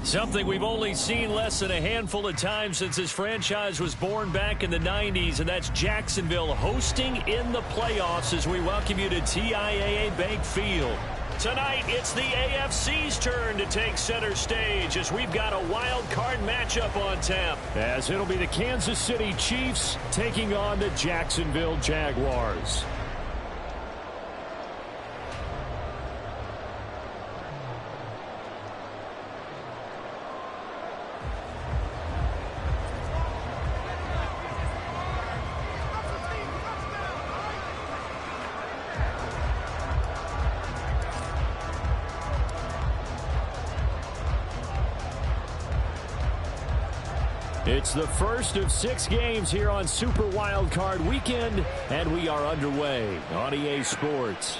Something we've only seen less than a handful of times since this franchise was born back in the 90s, and that's Jacksonville hosting in the playoffs as we welcome you to TIAA Bank Field. Tonight, it's the AFC's turn to take center stage as we've got a wild card matchup on tap. As it'll be the Kansas City Chiefs taking on the Jacksonville Jaguars. It's the first of 6 games here on Super Wildcard Weekend, and we are underway on EA Sports.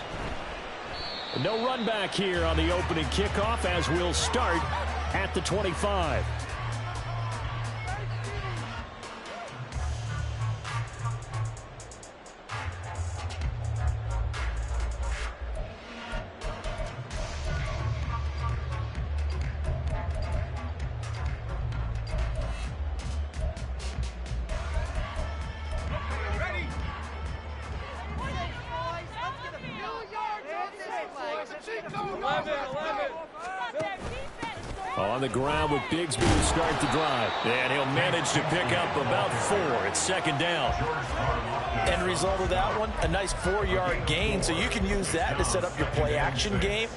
No run back here on the opening kickoff as we'll start at the 25. On the ground with Bigsby to start the drive. And he'll manage to pick up about 4. It's second down. End result of that one, a nice 4-yard gain. So you can use that to set up your play-action game.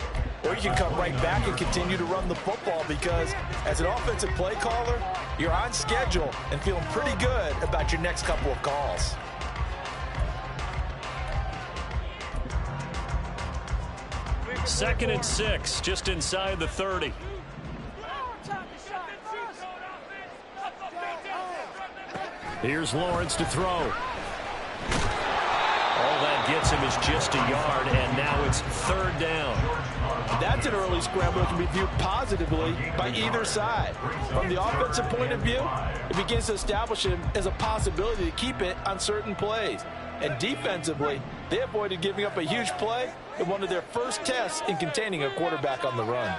Or you can come right back and continue to run the football because as an offensive play caller, you're on schedule and feeling pretty good about your next couple of calls. Second and 6, just inside the 30. Here's Lawrence to throw. All that gets him is just a yard, and now it's third down. That's an early scramble that can be viewed positively by either side. From the offensive point of view, it begins to establish him as a possibility to keep it on certain plays. And defensively, they avoided giving up a huge play in one of their first tests in containing a quarterback on the run.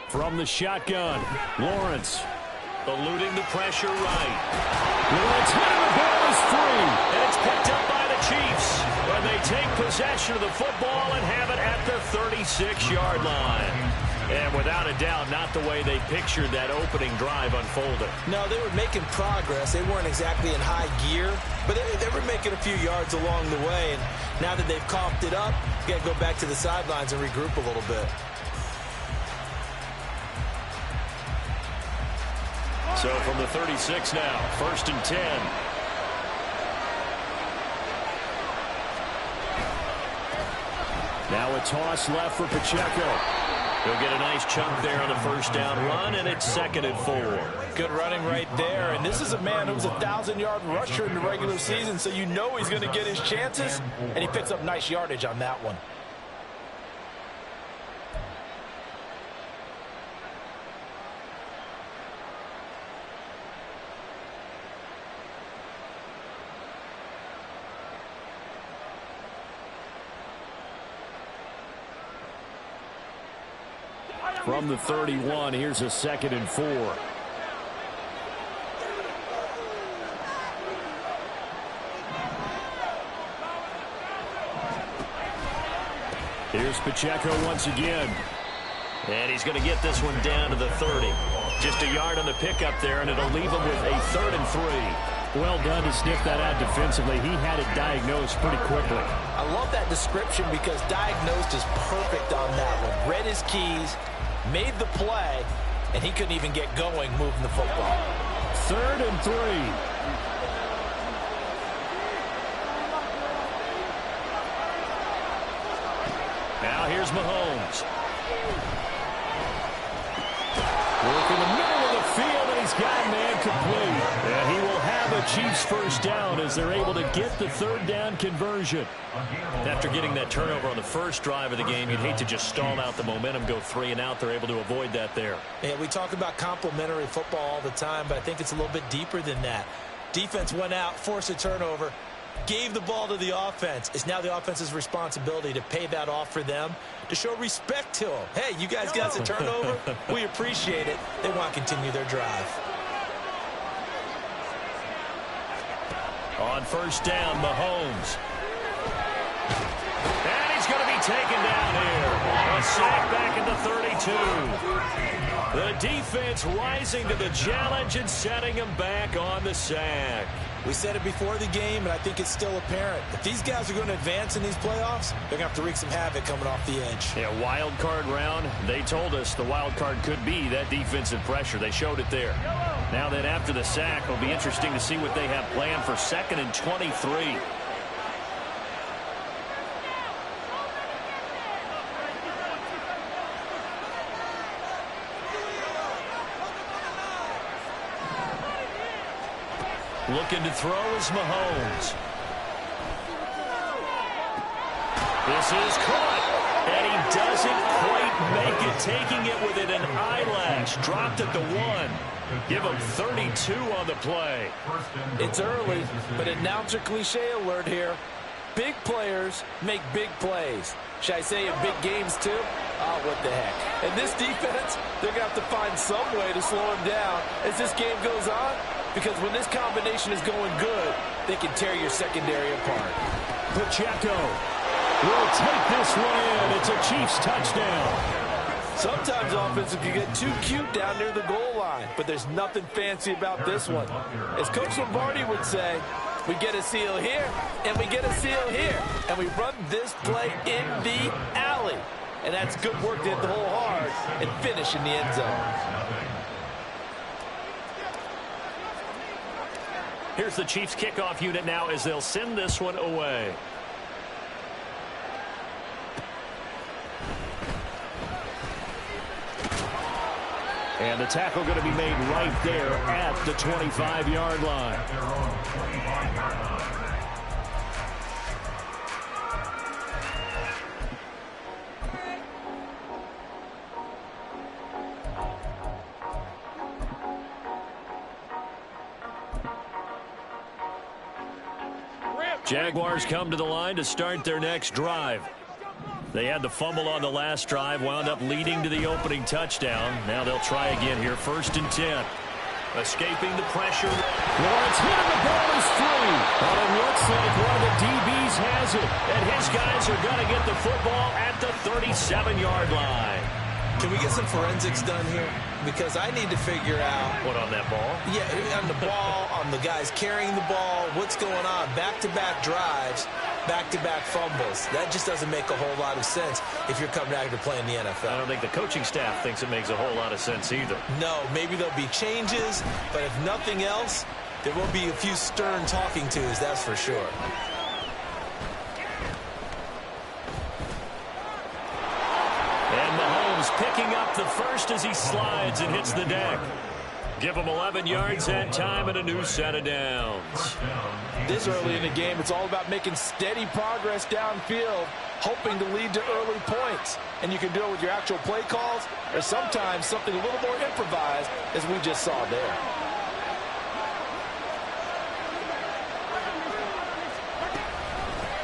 From the shotgun, Lawrence eluding the pressure right. Lawrence, the ball is free, and it's picked up by the Chiefs. And they take possession of the football and have it at the 36-yard line. And without a doubt, not the way they pictured that opening drive unfolded. No, they were making progress. They weren't exactly in high gear, but they were making a few yards along the way. And now that they've coughed it up, you got to go back to the sidelines and regroup a little bit. So from the 36 now, first and 10. Now a toss left for Pacheco. He'll get a nice chunk there on the first down run, and it's second and 4. Good running right there, and this is a man who was a 1,000-yard rusher in the regular season, so you know he's going to get his chances, and he picks up nice yardage on that one. From the 31, here's a second and 4. Here's Pacheco once again. And he's going to get this one down to the 30. Just a yard on the pickup there, and it'll leave him with a third and 3. Well done to sniff that out defensively. He had it diagnosed pretty quickly. I love that description because diagnosed is perfect on that one. Read his keys, made the play, and he couldn't even get going moving the football. Third and 3. Now here's Mahomes. Work in the middle of the field, and he's got man complete. And he will have a Chiefs first down as they're able to get the third down conversion. After getting that turnover on the first drive of the game, you'd hate to just stall out the momentum, go 3 and out. They're able to avoid that there. Yeah, we talk about complementary football all the time, but I think it's a little bit deeper than that. Defense went out, forced a turnover, gave the ball to the offense. It's now the offense's responsibility to pay that off for them, to show respect to them. Hey, you guys got the turnover. We appreciate it. They want to continue their drive. On first down, Mahomes. And he's going to be taken down here. A sack back at the 32. The defense rising to the challenge and setting him back on the sack. We said it before the game, and I think it's still apparent. If these guys are going to advance in these playoffs, they're going to have to wreak some havoc coming off the edge. Yeah, wild card round. They told us the wild card could be that defensive pressure. They showed it there. Now then, after the sack, it'll be interesting to see what they have planned for 2nd and 23. Looking to throw is Mahomes. This is caught. And he doesn't quite make it. Taking it within an eyelash. Dropped at the 1. Give him 32 on the play. It's early, but announcer cliche alert here. Big players make big plays. Should I say in big games too? Oh, what the heck. And this defense, they're going to have to find some way to slow him down as this game goes on. Because when this combination is going good, they can tear your secondary apart. Pacheco will take this one in. It's a Chiefs touchdown. Sometimes offenses can get too cute down near the goal line, but there's nothing fancy about this one. As Coach Lombardi would say, we get a seal here, and we get a seal here. And we run this play in the alley. And that's good work to hit the hole hard and finish in the end zone. Here's the Chiefs kickoff unit now as they'll send this one away. And the tackle going to be made right there at the 25-yard line. Jaguars come to the line to start their next drive. They had the fumble on the last drive, wound up leading to the opening touchdown. Now they'll try again here, 1st and 10. Escaping the pressure. Lawrence hit him, the ball is free. But it looks like one of the DBs has it. And his guys are going to get the football at the 37-yard line. Can we get some forensics done here? Because I need to figure out... What, on that ball? Yeah, on the ball, on the guys carrying the ball, what's going on? Back-to-back drives, back-to-back fumbles. That just doesn't make a whole lot of sense if you're coming out here to play in the NFL. I don't think the coaching staff thinks it makes a whole lot of sense either. No, maybe there'll be changes, but if nothing else, there will be a few stern talking tos, that's for sure. Picking up the first as he slides and hits the deck. Give him 11 yards that time and a new set of downs. This early in the game, it's all about making steady progress downfield, hoping to lead to early points. And you can do it with your actual play calls or sometimes something a little more improvised, as we just saw there.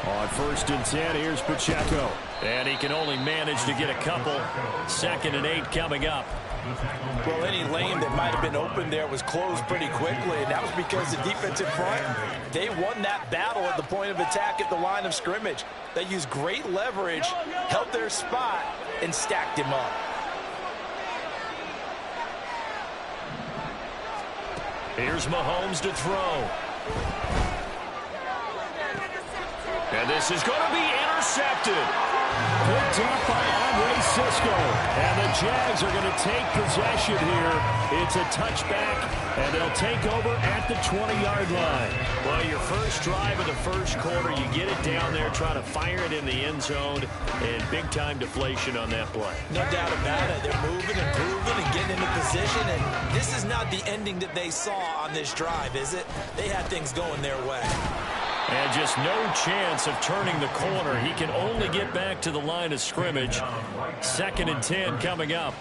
On 1st and 10, here's Pacheco. And he can only manage to get a couple. 2nd and 8 coming up. Well, any lane that might have been open there was closed pretty quickly, and that was because the defensive front, they won that battle at the point of attack at the line of scrimmage. They used great leverage, held their spot, and stacked him up. Here's Mahomes to throw. And this is going to be intercepted. Picked up by Andre Cisco. And the Jags are going to take possession here. It's a touchback, and they'll take over at the 20-yard line. Well, your first drive of the first quarter, you get it down there, try to fire it in the end zone, and big-time deflation on that play. No doubt about it. They're moving and grooving and getting into position, and this is not the ending that they saw on this drive, is it? They had things going their way. And just no chance of turning the corner. He can only get back to the line of scrimmage. 2nd and 10 coming up.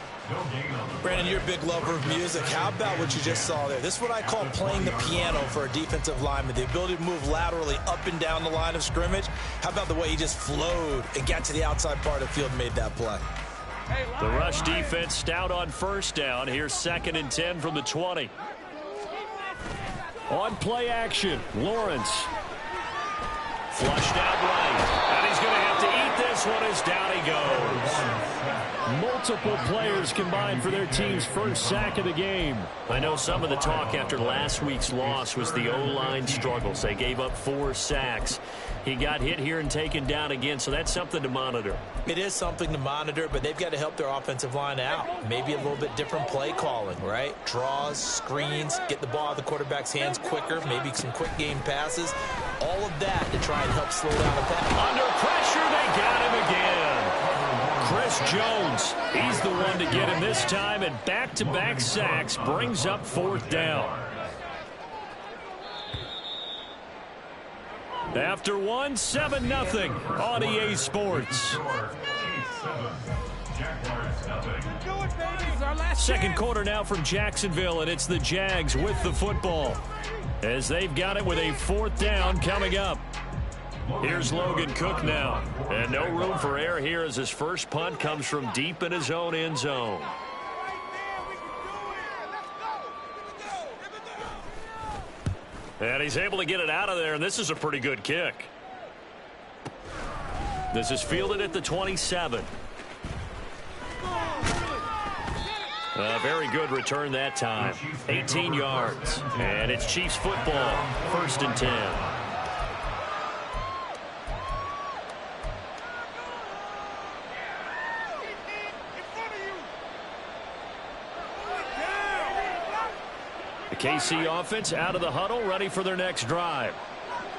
Brandon, you're a big lover of music. How about what you just saw there? This is what I call playing the piano for a defensive lineman. The ability to move laterally up and down the line of scrimmage. How about the way he just flowed and got to the outside part of the field and made that play? The rush defense stout on first down. Here's 2nd and 10 from the 20. On play action, Lawrence. Flushed out right. And he's going to have to eat this one as down he goes. Multiple players combined for their team's first sack of the game. I know some of the talk after last week's loss was the O-line struggles. They gave up 4 sacks. He got hit here and taken down again, so that's something to monitor. It is something to monitor, but they've got to help their offensive line out. Maybe a little bit different play calling, right? Draws, screens, get the ball out of the quarterback's hands quicker, maybe some quick game passes. All of that to try and help slow down the pass. Under pressure, they got him again. Chris Jones, he's the one to get him this time, and back-to-back sacks brings up 4th down. After one, 7-0 on EA Sports. Second quarter now from Jacksonville, and it's the Jags with the football as they've got it with a 4th down coming up. Here's Logan Cook now, and no room for error here as his first punt comes from deep in his own end zone. And he's able to get it out of there, and this is a pretty good kick. This is fielded at the 27. A very good return that time. 18 yards. And it's Chiefs football. 1st and 10. The KC offense out of the huddle, ready for their next drive.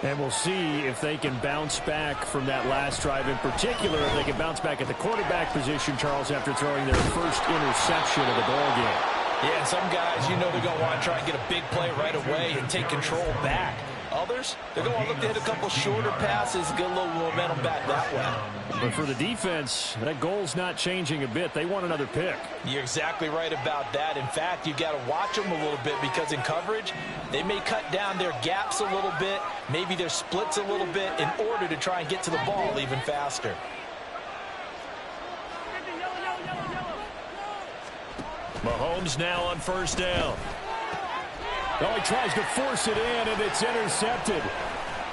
And we'll see if they can bounce back from that last drive, in particular if they can bounce back at the quarterback position, Charles, after throwing their first interception of the ball game. Yeah, some guys, you know they're going to want to try and get a big play right away and take control back. Others, they're going to want to look to hit a couple shorter passes, get a little momentum back that way. But for the defense, that goal's not changing a bit. They want another pick. You're exactly right about that. In fact, you've got to watch them a little bit because in coverage, they may cut down their gaps a little bit, maybe their splits a little bit in order to try and get to the ball even faster. Mahomes now on 1st down. Oh, he tries to force it in, and it's intercepted.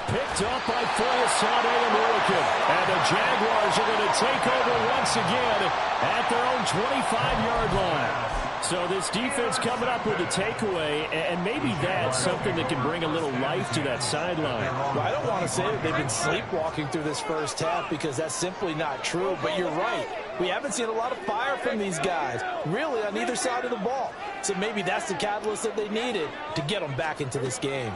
Picked up by Foyesade and Milliken. And the Jaguars are going to take over once again at their own 25-yard line. So this defense coming up with a takeaway, and maybe that's something that can bring a little life to that sideline. Well, I don't want to say that they've been sleepwalking through this first half because that's simply not true, but you're right. We haven't seen a lot of fire from these guys, really, on either side of the ball. So maybe that's the catalyst that they needed to get them back into this game.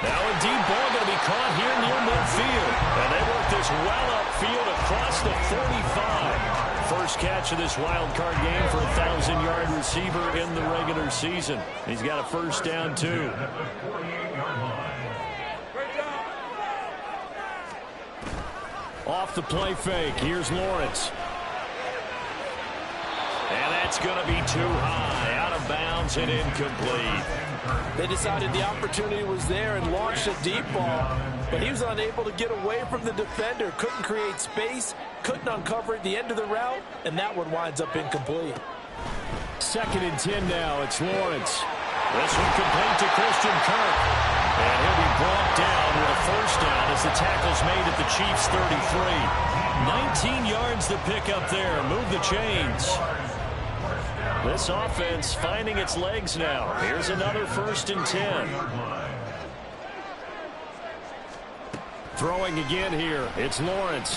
Now a deep ball going to be caught here near midfield. And they work this well upfield across the 45. First catch of this wild card game for a 1,000-yard receiver in the regular season. He's got a 1st down, too. Off the play fake. Here's Lawrence. And that's going to be too high. Out of bounds and incomplete. They decided the opportunity was there and launched a deep ball, but he was unable to get away from the defender. Couldn't create space, couldn't uncover at the end of the route, and that one winds up incomplete. 2nd and 10 now. It's Lawrence. This one complete to Christian Kirk. And he'll be brought down with a 1st down as the tackle's made at the Chiefs' 33. 19 yards to pick up there. Move the chains. This offense finding its legs now. Here's another 1st and 10. Throwing again here. It's Lawrence.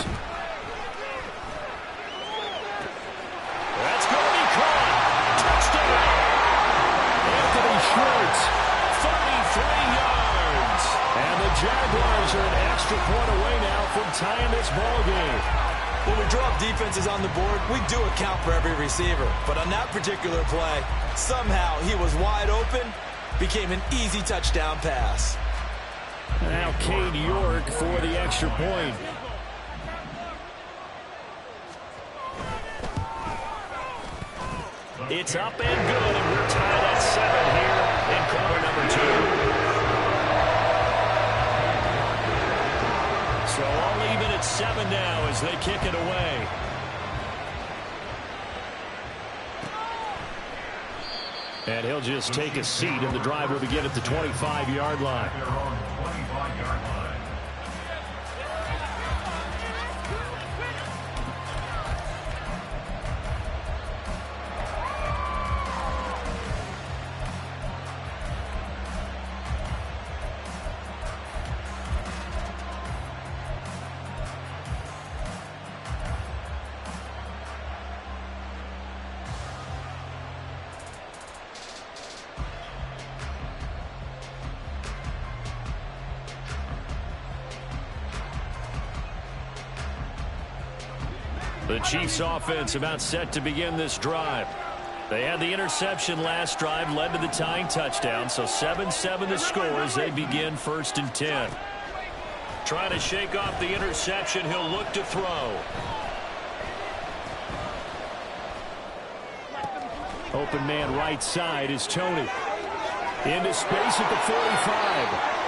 That's going to be caught. Touchdown. Anthony Schwartz, 33 yards. And the Jaguars are an extra point away now from tying this ball game. When we draw up defenses on the board, we do account for every receiver. But on that particular play, somehow he was wide open, became an easy touchdown pass. Now Cade York for the extra point. It's up and good, and we're tied at 7 here in quarter number 2. So all even at 7 now as they kick it away. And he'll just take a seat, and the drive will begin at the 25-yard line. The Chiefs offense about set to begin this drive. They had the interception last drive, led to the tying touchdown, so 7-7 the score as they begin 1st and 10. Trying to shake off the interception, he'll look to throw. Open man right side is Tony. Into space at the 45.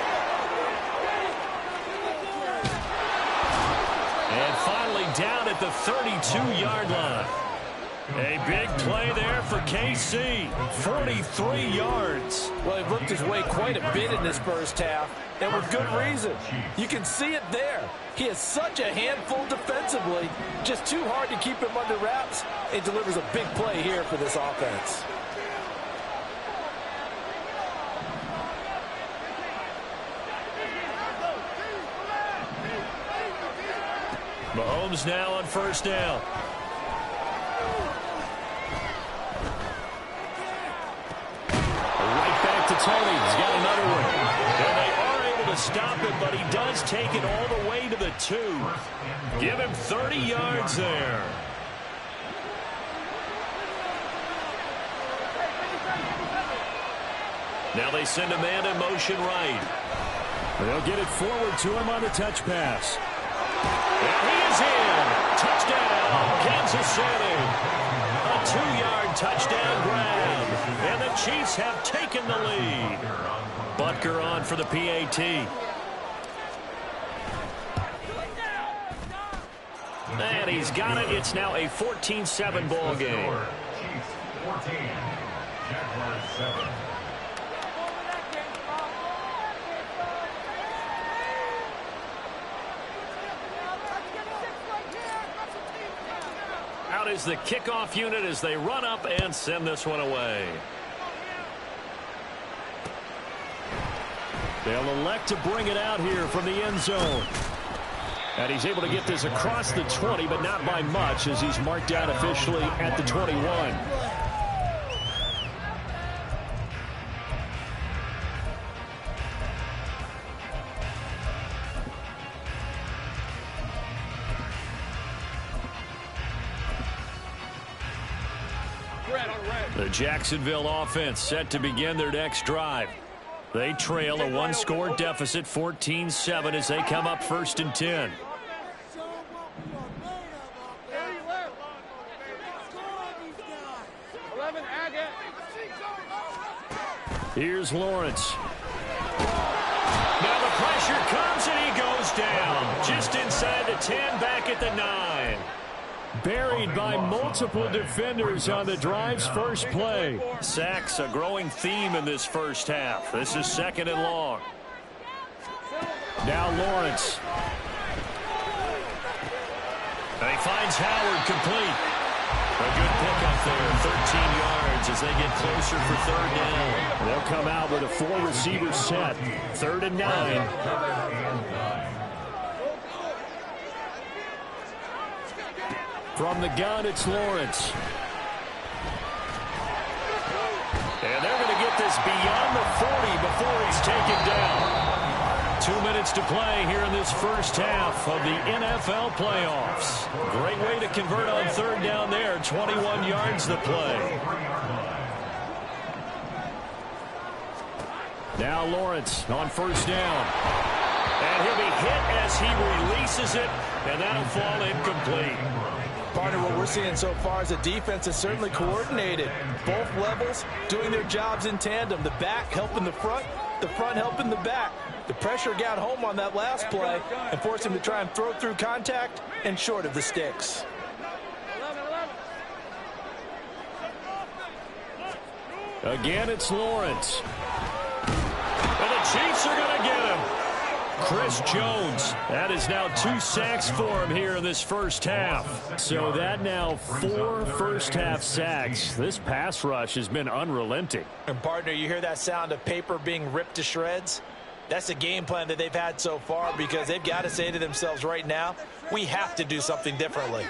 And finally down at the 32-yard line. A big play there for KC. 43 yards. Well, he worked his way quite a bit in this first half, and with good reason. You can see it there. He is such a handful defensively. Just too hard to keep him under wraps. It delivers a big play here for this offense. Mahomes now on 1st down. Right back to Tony. He's got another one. And they are able to stop it, but he does take it all the way to the 2. Give him 30 yards there. Now they send a man in motion right. They'll get it forward to him on the touch pass. And he is in. Touchdown, Kansas City. A 2-yard touchdown grab. And the Chiefs have taken the lead. Butker on for the PAT. And he's got it. It's now a 14-7 ball game. Chiefs 14, Jaguars 7. Out is the kickoff unit as they run up and send this one away. They'll elect to bring it out here from the end zone. And he's able to get this across the 20, but not by much as he's marked out officially at the 21. The Jacksonville offense set to begin their next drive. They trail a 1-score deficit, 14-7, as they come up 1st and 10. Here's Lawrence. Now the pressure comes and he goes down. Just inside the 10, back at the 9. Buried by multiple defenders on the drive's first play. Sacks, a growing theme in this first half. This is 2nd and long. Now Lawrence. And he finds Howard complete. A good pickup there, 13 yards as they get closer for 3rd down. They'll come out with a 4-receiver set. 3rd and 9. From the gun, it's Lawrence. And they're going to get this beyond the 40 before he's taken down. 2 minutes to play here in this first half of the NFL playoffs. Great way to convert on 3rd down there. 21 yards the play. Now Lawrence on 1st down. And he'll be hit as he releases it, and that'll fall incomplete. Partner, what we're seeing so far is the defense is certainly coordinated. Both levels doing their jobs in tandem. The back helping the front helping the back. The pressure got home on that last play and forced him to try and throw through contact and short of the sticks. Again, it's Lawrence. And the Chiefs are going to get him. Chris Jones. That is now 2 sacks for him here in this first half. So that now 4 first-half sacks. This pass rush has been unrelenting. And, partner, you hear that sound of paper being ripped to shreds? That's the game plan that they've had so far because they've got to say to themselves right now, we have to do something differently.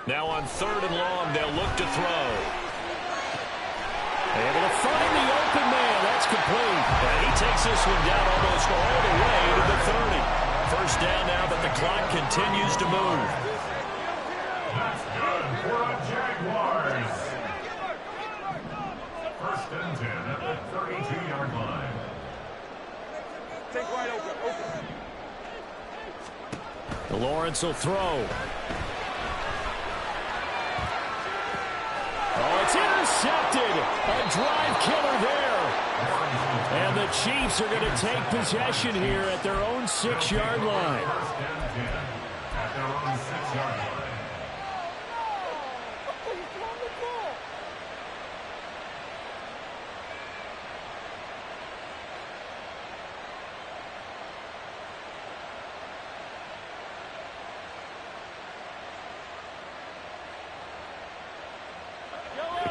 Now on 3rd and long, they'll look to throw. Able to find the open man. That's complete. And he takes this one down almost all the way to the 30. First down now, but the clock continues to move. That's good for the Jaguars. 1st and 10 at the 32-yard line. Take wide open. Lawrence will throw. Oh, it's intercepted. A drive killer there. And the Chiefs are going to take possession here at their own 6-yard line. 1st and 10 at their own 6-yard line.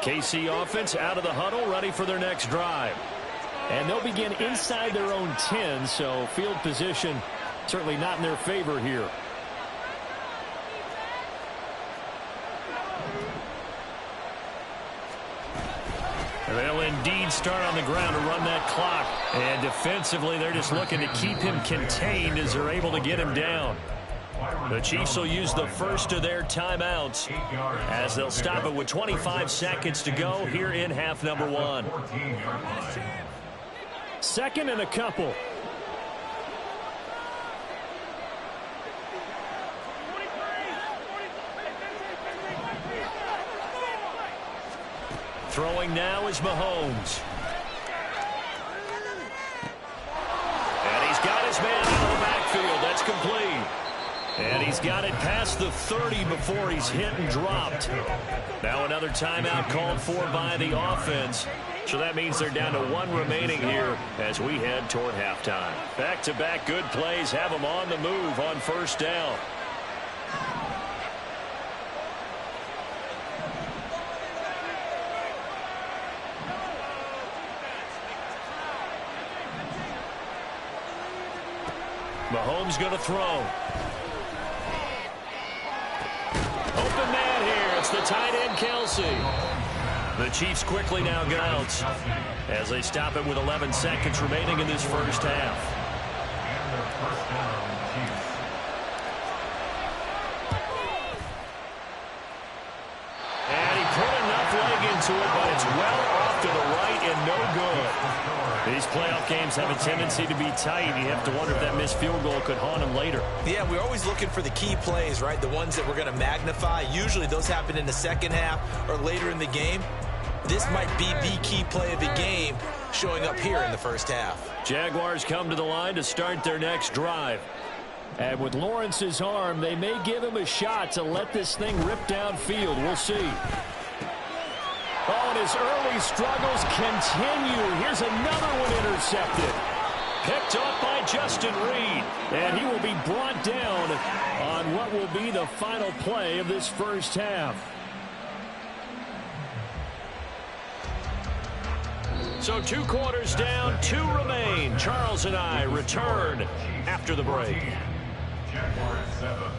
KC offense out of the huddle, ready for their next drive. And they'll begin inside their own 10, so field position certainly not in their favor here. They'll indeed start on the ground to run that clock. And defensively, they're just looking to keep him contained as they're able to get him down. The Chiefs will use the first of their timeouts as they'll stop it with 25 seconds to go here in half number 1. 2nd and a couple. Throwing now is Mahomes. And he's got his man out of the backfield. That's complete. And he's got it past the 30 before he's hit and dropped. Now another timeout called for by the offense. So that means they're down to 1 remaining here as we head toward halftime. Back-to-back good plays have them on the move on 1st down. Mahomes going to throw. Open man here. It's the tight end, Kelsey. The Chiefs quickly now get out as they stop it with 11 seconds remaining in this first half. And he put enough leg into it, but it's well off to the right and no good. These playoff games have a tendency to be tight. You have to wonder if that missed field goal could haunt him later. Yeah, we're always looking for the key plays, right? The ones that we're going to magnify. Usually those happen in the second half or later in the game. This might be the key play of the game showing up here in the first half. Jaguars come to the line to start their next drive. And with Lawrence's arm, they may give him a shot to let this thing rip downfield. We'll see. Oh, and his early struggles continue. Here's another one intercepted. Picked up by Justin Reed. And he will be brought down on what will be the final play of this first half. So 2 quarters down, 2 remain. Charles and I return after the break. Jaguars 7.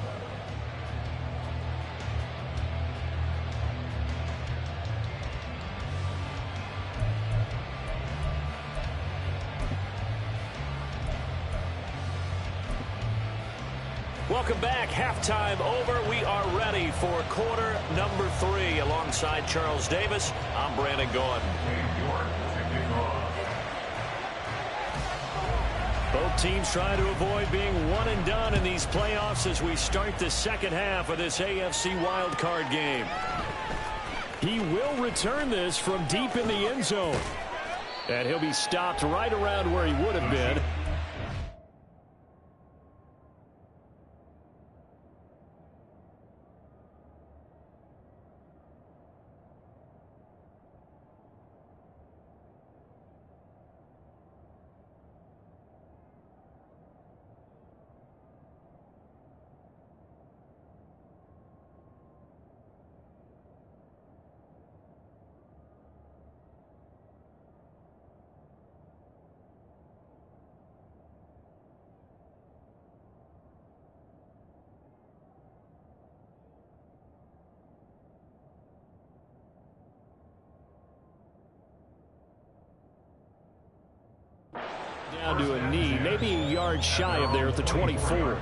Welcome back. Halftime over. We are ready for quarter number 3. Alongside Charles Davis, I'm Brandon Gordon. Both teams trying to avoid being one and done in these playoffs as we start the second half of this AFC wildcard game. He will return this from deep in the end zone. And he'll be stopped right around where he would have been. Down to a knee, maybe a yard shy of there at the 24.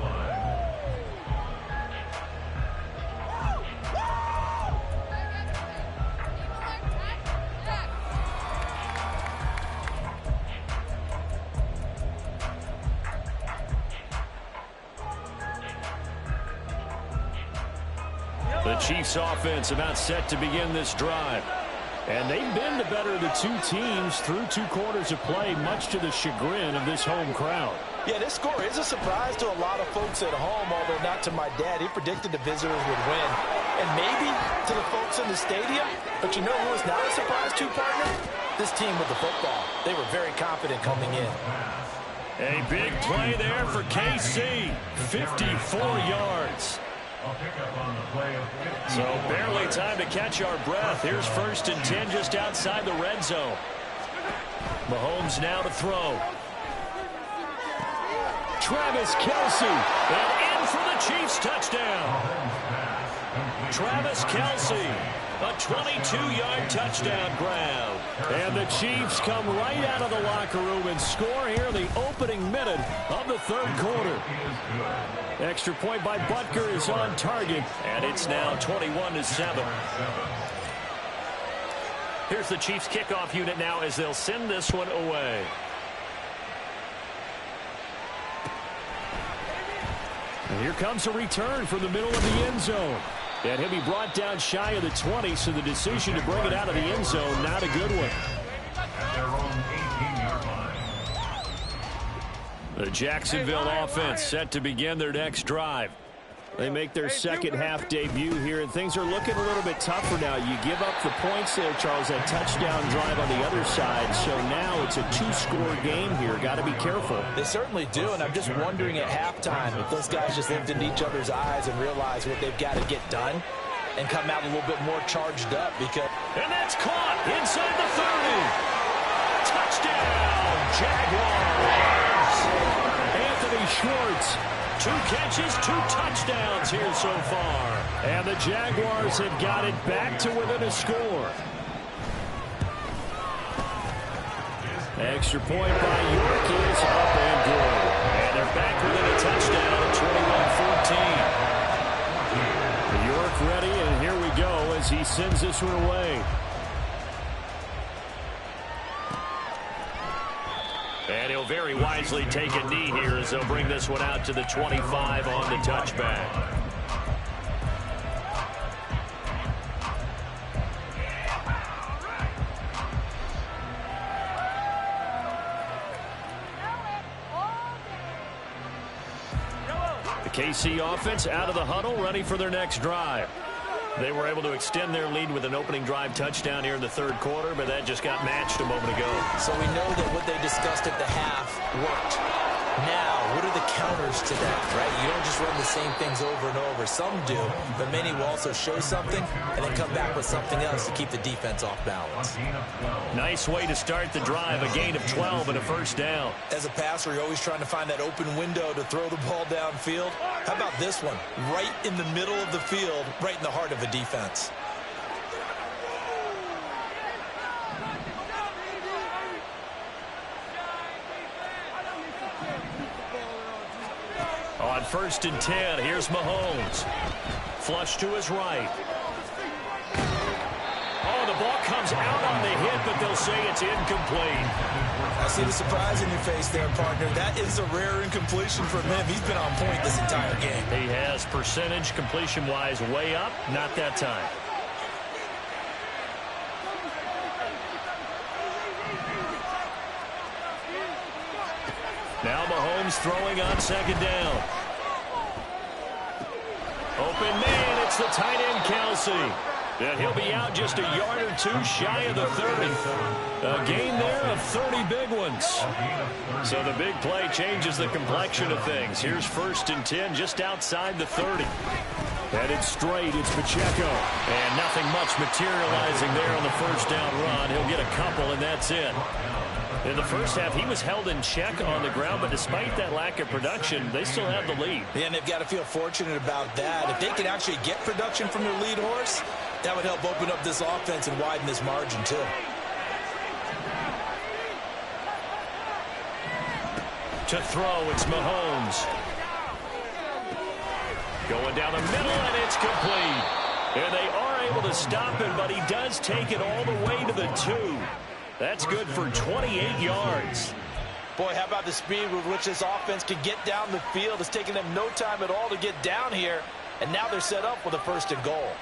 The Chiefs offense about set to begin this drive. And they've been the better of the two teams through 2 quarters of play, much to the chagrin of this home crowd. Yeah, this score is a surprise to a lot of folks at home, although not to my dad. He predicted the visitors would win. And maybe to the folks in the stadium. But you know who is not a surprise to, partner? This team with the football. They were very confident coming in. A big play there for KC. 54 yards. So barely time to catch our breath. Here's 1st and 10 just outside the red zone. Mahomes now to throw. Travis Kelce, and in for the Chiefs touchdown. Travis Kelce, a 22-yard touchdown grab. And the Chiefs come right out of the locker room and score here in the opening minute of the 3rd quarter. Extra point by Butker is on target, and it's now 21-7. Here's the Chiefs kickoff unit now as they'll send this one away. And here comes a return from the middle of the end zone. And he'll be brought down shy of the 20, so the decision to bring it out of the end zone, not a good one. At their own 18-yard line. The Jacksonville offense set to begin their next drive. They make their second half debut here, and things are looking a little bit tougher now. You give up the points there, Charles, that touchdown drive on the other side. So now it's a 2-score game here. Got to be careful. They certainly do, and I'm just wondering at halftime if those guys just looked into each other's eyes and realized what they've got to get done and come out a little bit more charged up. Because and that's caught inside the 30. Touchdown, Jaguars. Anthony Schwartz. 2 catches, 2 touchdowns here so far. And the Jaguars have got it back to within a score. Extra point by York is up and good. And they're back within a touchdown at 21-14. York ready, and here we go as he sends this one away. And he'll very wisely take a knee here as they'll bring this one out to the 25 on the touchback. The KC offense out of the huddle, ready for their next drive. They were able to extend their lead with an opening drive touchdown here in the 3rd quarter, but that just got matched a moment ago. So we know that what they discussed at the half worked. Now, what are the counters to that, right? You don't just run the same things over and over. Some do, but many will also show something and then come back with something else to keep the defense off balance. Nice way to start the drive, a gain of 12 and a 1st down. As a passer, you're always trying to find that open window to throw the ball downfield. How about this one? Right in the middle of the field, right in the heart of a defense. On 1st and 10, here's Mahomes. Flush to his right. Oh, the ball comes out on the hit, but they'll say it's incomplete. I see the surprise in your face there, partner. That is a rare incompletion from him. He's been on point this entire game. He has percentage completion-wise way up, not that time. Now Mahomes throwing on 2nd down. Open man, it's the tight end, Kelsey. And he'll be out just a yard or two shy of the 30. A gain there of 30 big ones. So the big play changes the complexion of things. Here's 1st and 10 just outside the 30. Headed straight, it's Pacheco. And nothing much materializing there on the 1st down run. He'll get a couple, and that's it. In the first half, he was held in check on the ground, but despite that lack of production, they still have the lead. Yeah, and they've got to feel fortunate about that. If they can actually get production from their lead horse, that would help open up this offense and widen this margin, too. To throw, it's Mahomes. Going down the middle, and it's complete. And they are able to stop him, but he does take it all the way to the 2. That's good for 28 yards. Boy, how about the speed with which this offense can get down the field? It's taking them no time at all to get down here, and now they're set up with a 1st and goal.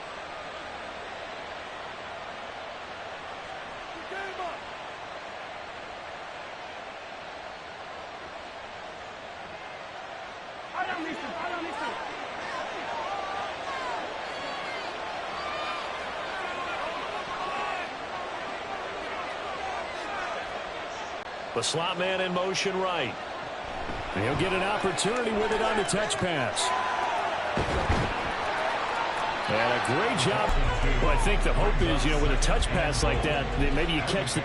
The slot man in motion right. And he'll get an opportunity with it on the touch pass. And a great job. Well, I think the hope is, with a touch pass like that maybe you catch the...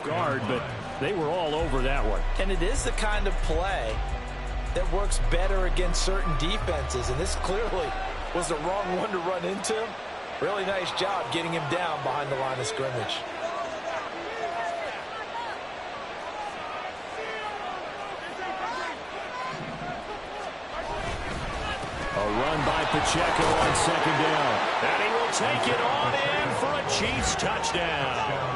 guard, but they were all over that one. And it is the kind of play that works better against certain defenses, and this clearly was the wrong one to run into. Really nice job getting him down behind the line of scrimmage. A run by Pacheco on 2nd down. And he will take it on in for a Chiefs touchdown.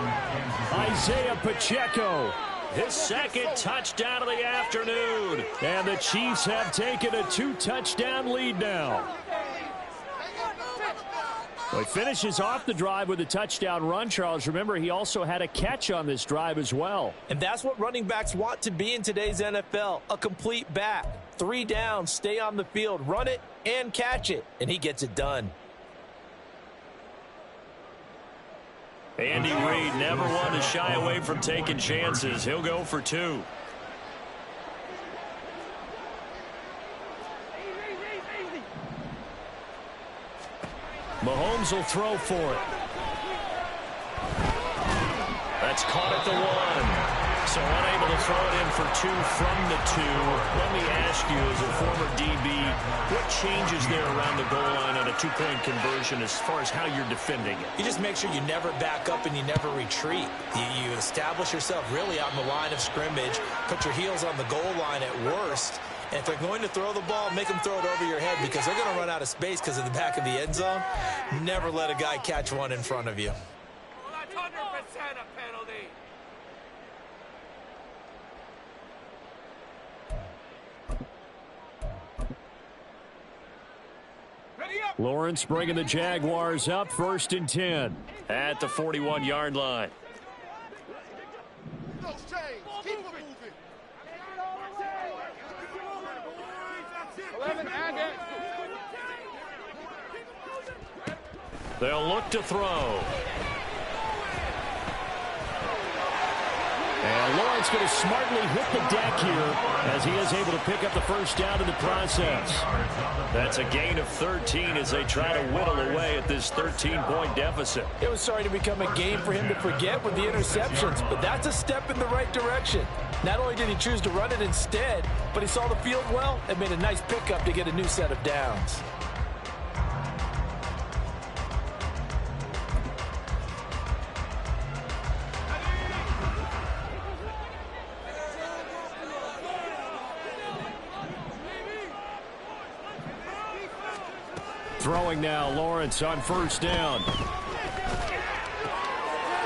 Isaiah Pacheco, his 2nd touchdown of the afternoon. And the Chiefs have taken a 2-touchdown lead now. Well, he finishes off the drive with a touchdown run, Charles. Remember, he also had a catch on this drive as well. And that's what running backs want to be in today's NFL, a complete back. 3 downs, stay on the field, run it, and catch it. And he gets it done. Andy Reid never one to shy away from taking chances. He'll go for 2. Mahomes will throw for it. That's caught at the 1. So unable to throw it in for 2 from the 2. Let me ask you, as a former DB, what changes there around the goal line on a 2-point conversion as far as how you're defending it? You just make sure you never back up and you never retreat. You establish yourself really out in the line of scrimmage, put your heels on the goal line at worst, and if they're going to throw the ball, make them throw it over your head because they're going to run out of space because of the back of the end zone. Never let a guy catch one in front of you. Well, that's 100% a penalty. Lawrence bringing the Jaguars up 1st and 10 at the 41-yard line. They'll look to throw. And Lawrence going to smartly hit the deck here as he is able to pick up the first down in the process. That's a gain of 13 as they try to whittle away at this 13-point deficit. It was starting to become a game for him to forget with the interceptions, but that's a step in the right direction. Not only did he choose to run it instead, but he saw the field well and made a nice pickup to get a new set of downs. Throwing now, Lawrence on first down.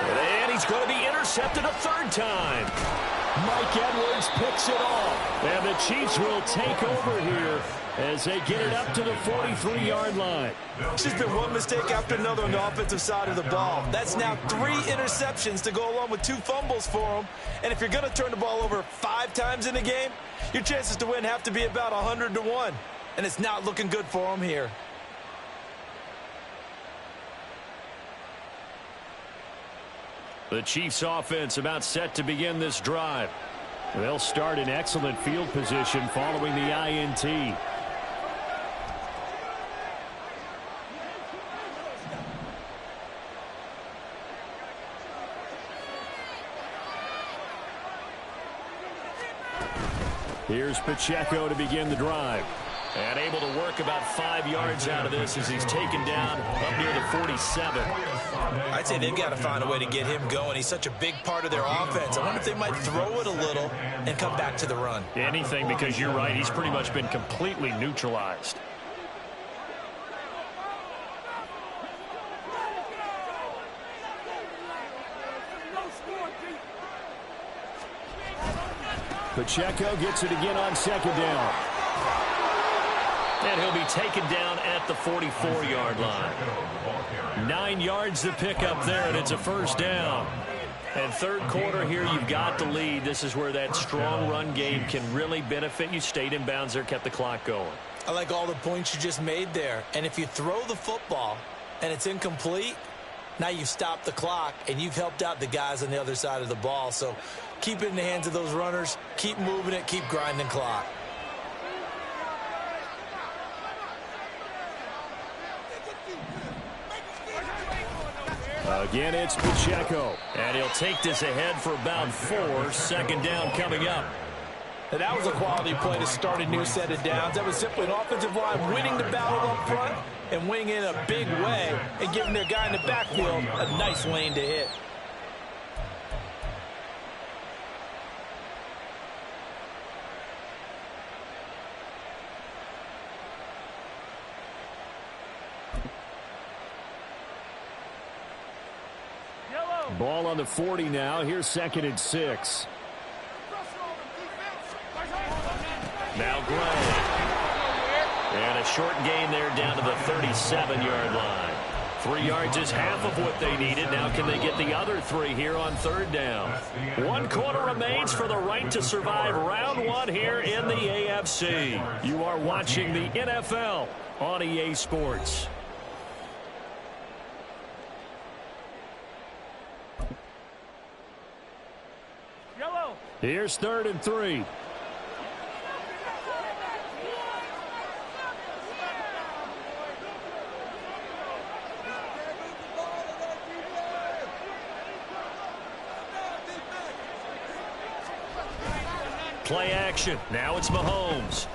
And he's going to be intercepted a third time. Mike Edwards picks it off. And the Chiefs will take over here as they get it up to the 43-yard line. It's just been one mistake after another on the offensive side of the ball. That's now 3 interceptions to go along with 2 fumbles for them. And if you're going to turn the ball over 5 times in a game, your chances to win have to be about 100 to 1. And it's not looking good for them here. The Chiefs offense about set to begin this drive. They'll start in excellent field position following the INT. Here's Pacheco to begin the drive. And able to work about 5 yards out of this as he's taken down up near the 47. I'd say they've got to find a way to get him going. He's such a big part of their offense. I wonder if they might throw it a little and come back to the run. Anything, because you're right. He's pretty much been completely neutralized. Pacheco gets it again on second down. And he'll be taken down at the 44-yard line. 9 yards to pick up there, and it's a first down. And third quarter here, you've got the lead. This is where that strong run game can really benefit you. Stayed in bounds there, kept the clock going. I like all the points you just made there. And if you throw the football and it's incomplete, now you've stopped the clock and you've helped out the guys on the other side of the ball. So keep it in the hands of those runners. Keep moving it. Keep grinding clock. Again, it's Pacheco. And he'll take this ahead for about 4. Second down coming up. And that was a quality play to start a new set of downs. That was simply an offensive line winning the battle up front and winning in a big way and giving their guy in the backfield a nice lane to hit. Ball on the 40 now. Here's 2nd and 6. Now Gray. And a short gain there down to the 37-yard line. 3 yards is half of what they needed. Now can they get the other 3 here on third down? 1 quarter remains for the right to survive round 1 here in the AFC. You are watching the NFL on EA Sports. Here's 3rd and 3. Play action. Now it's Mahomes.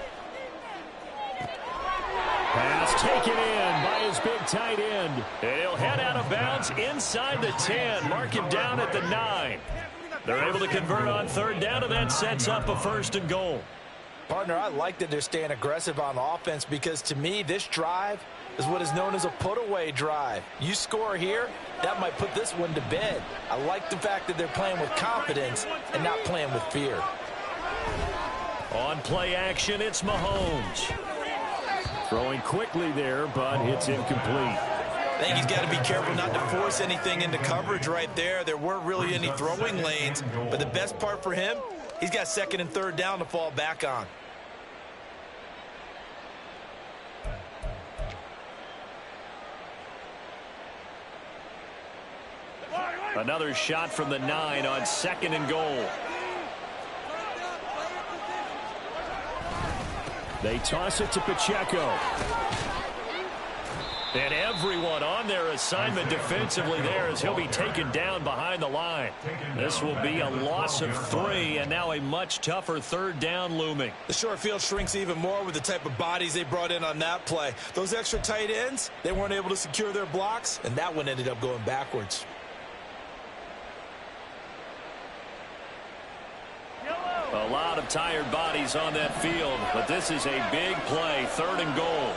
Pass taken in by his big tight end. And he'll head out of bounds inside the 10. Mark him down at the 9. They're able to convert on third down, and that sets up a 1st and goal. Partner, I like that they're staying aggressive on offense because, to me, this drive is what is known as a put-away drive. You score here, that might put this one to bed. I like the fact that they're playing with confidence and not playing with fear. On play action, it's Mahomes. Throwing quickly there, but it's incomplete. I think he's got to be careful not to force anything into coverage right there. There weren't really any throwing lanes, but the best part for him, he's got 2nd and 3rd down to fall back on. Another shot from the 9 on 2nd and goal. They toss it to Pacheco. And everyone on their assignment defensively there as he'll be taken down behind the line. This will be a loss of 3, and now a much tougher 3rd down looming. The short field shrinks even more with the type of bodies they brought in on that play. Those extra tight ends, they weren't able to secure their blocks, and that one ended up going backwards. A lot of tired bodies on that field, but this is a big play, 3rd and goal.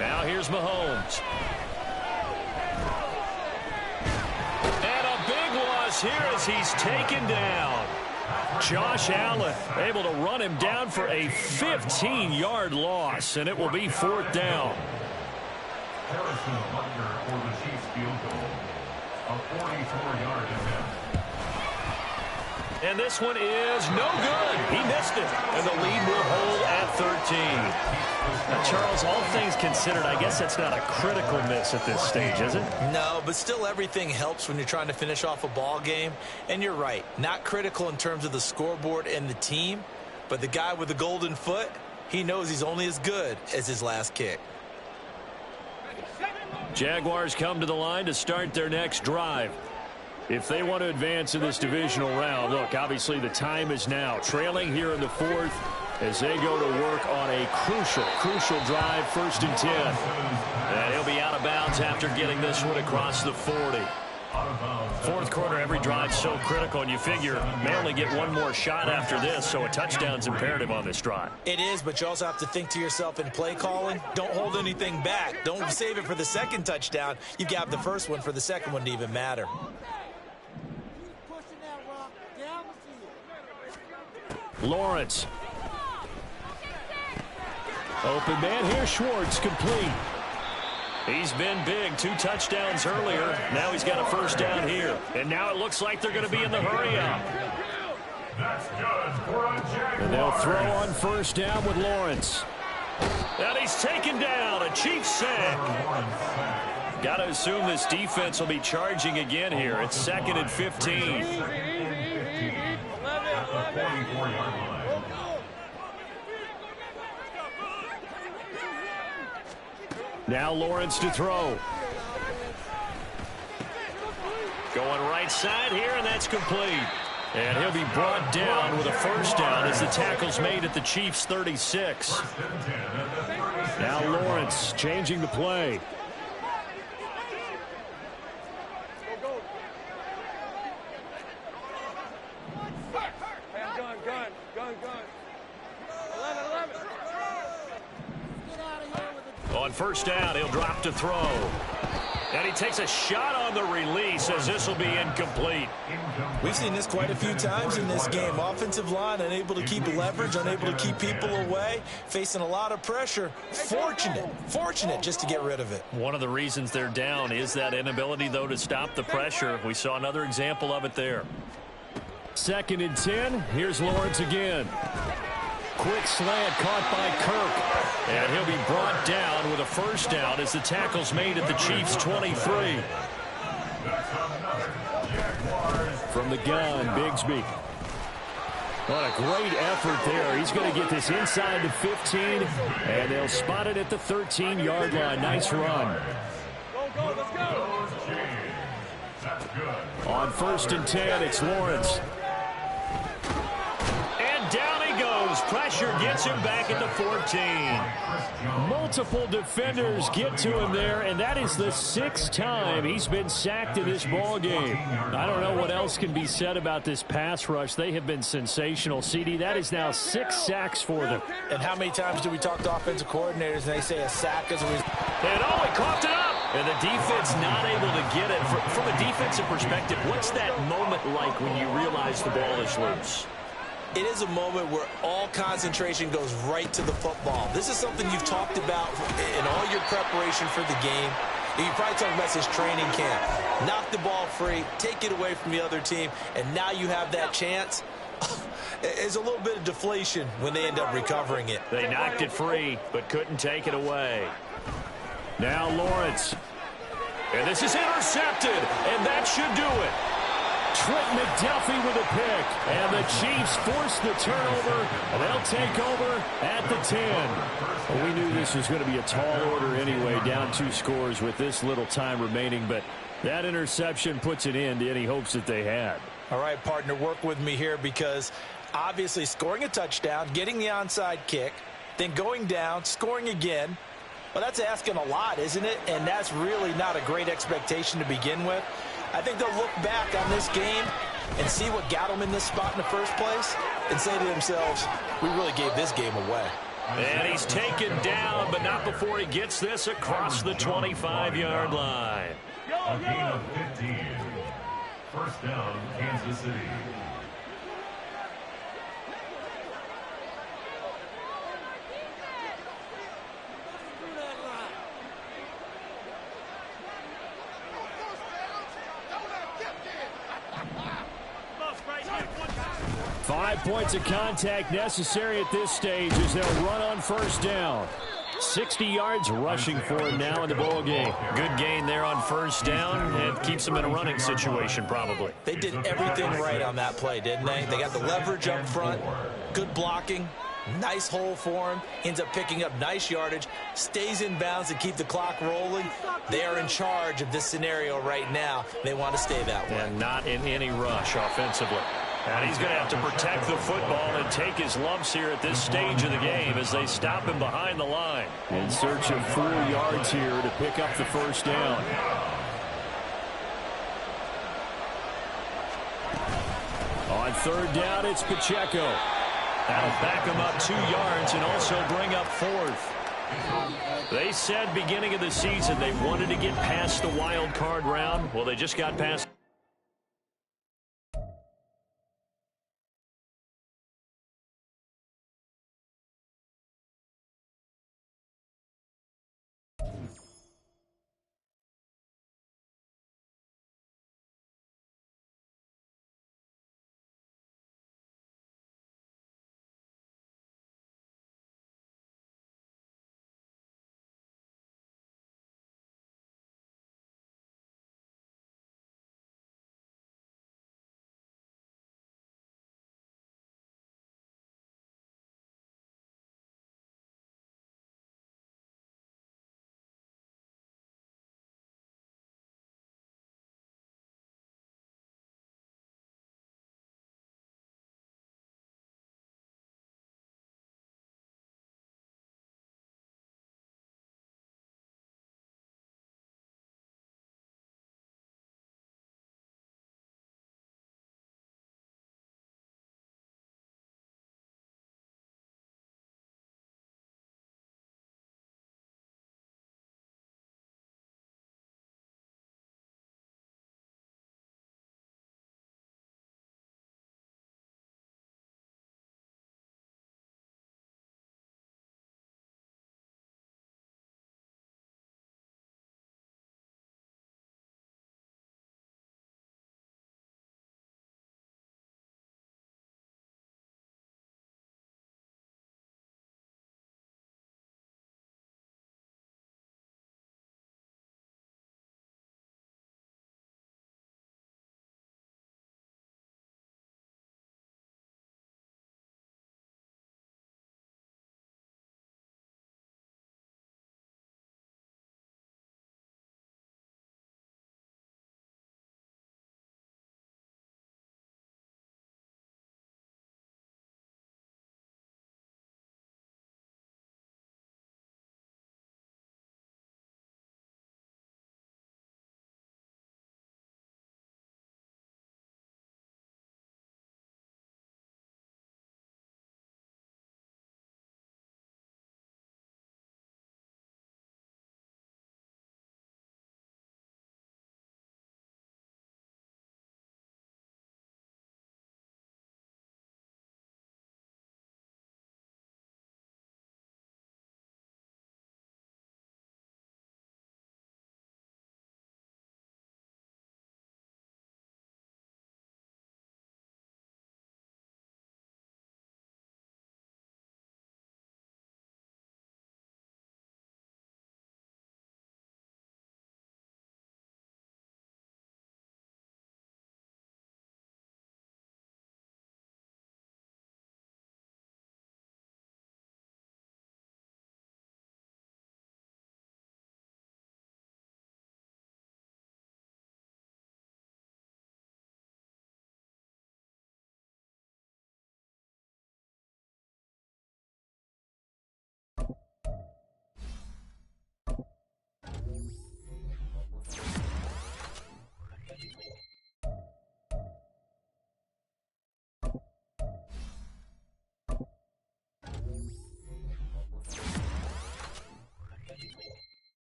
Now here's Mahomes. And a big loss here as he's taken down. Josh Allen able to run him down for a 15-yard loss, and it will be 4th down. Harrison Butker for the Chiefs field goal. A 44-yard attempt. And this one is no good. He missed it. And the lead will hold at 13. Now, Charles, all things considered, I guess that's not a critical miss at this stage, is it? No, but still everything helps when you're trying to finish off a ball game. And you're right, not critical in terms of the scoreboard and the team, but the guy with the golden foot, he knows he's only as good as his last kick. Jaguars come to the line to start their next drive. If they want to advance in this divisional round, look, obviously the time is now. Trailing here in the 4th as they go to work on a crucial drive, 1st and 10. And he'll be out of bounds after getting this one across the 40. 4th quarter, every drive so critical, and you figure may only get one more shot after this, so a touchdown's imperative on this drive. It is, but you also have to think to yourself in play calling, don't hold anything back. Don't save it for the 2nd touchdown. You've got the 1st one for the 2nd one to even matter. Lawrence. Open man here, Schwartz, complete. He's been big, 2 touchdowns earlier. Now he's got a 1st down here. And now it looks like they're going to be in the hurry-up. And they'll throw on 1st down with Lawrence. And he's taken down, a Chiefs sack. Got to assume this defense will be charging again here. It's 2nd and 15. Now Lawrence to throw. Going right side here, and that's complete. And he'll be brought down with a 1st down as the tackle's made at the Chiefs' 36. Now Lawrence changing the play. On 1st down, he'll drop to throw. And he takes a shot on the release as this will be incomplete. We've seen this quite a few times in this game. Offensive line unable to keep leverage, unable to keep people away, facing a lot of pressure. Fortunate just to get rid of it. One of the reasons they're down is that inability, though, to stop the pressure. We saw another example of it there. 2nd and 10. Here's Lawrence again. Quick slant caught by Kirk. And he'll be brought down with a 1st down as the tackle's made at the Chiefs' 23. From the gun, Bigsby. What a great effort there. He's going to get this inside the 15, and they'll spot it at the 13-yard line. Nice run. Go, let's go. On 1st and 10, it's Lawrence. And down he goes. Pressure gets him back at the 14. Multiple defenders get to him there, and that is the 6th time he's been sacked in this ball game. I don't know what else can be said about this pass rush. They have been sensational. CD, that is now 6 sacks for them. And how many times do we talk to offensive coordinators and they say a sack is a result? And oh, he coughed it up. And the defense not able to get it. From a defensive perspective, what's that moment like when you realize the ball is loose? It is a moment where all concentration goes right to the football. This is something you've talked about in all your preparation for the game. You probably talked about this training camp. Knock the ball free, take it away from the other team, and now you have that chance. There's a little bit of deflation when they end up recovering it. They knocked it free, but couldn't take it away. Now Lawrence. And this is intercepted, and that should do it. Trent McDuffie with a pick, and the Chiefs force the turnover, and they'll take over at the 10. Well, we knew this was going to be a tall order anyway, down 2 scores with this little time remaining, but that interception puts an end to any hopes that they had. All right, partner, work with me here because obviously scoring a touchdown, getting the onside kick, then going down, scoring again. Well, that's asking a lot, isn't it? And that's really not a great expectation to begin with. I think they'll look back on this game and see what got them in this spot in the first place and say to themselves, we really gave this game away. And he's taken down, but not before he gets this across the 25-yard line. A gain of 15. First down, Kansas City. 5 points of contact necessary at this stage as they'll run on first down. 60 yards rushing for him now in the ball game. Good gain there on first down and keeps him in a running situation probably. They did everything right on that play, didn't they? They got the leverage up front, good blocking, nice hole for him, ends up picking up nice yardage, stays in bounds to keep the clock rolling. They are in charge of this scenario right now. They want to stay that way. And not in any rush offensively. And he's going to have to protect the football and take his lumps here at this stage of the game as they stop him behind the line. In search of 4 yards here to pick up the first down. On third down, it's Pacheco. That'll back him up 2 yards and also bring up fourth. They said beginning of the season they wanted to get past the wild card round. Well, they just got past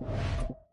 go.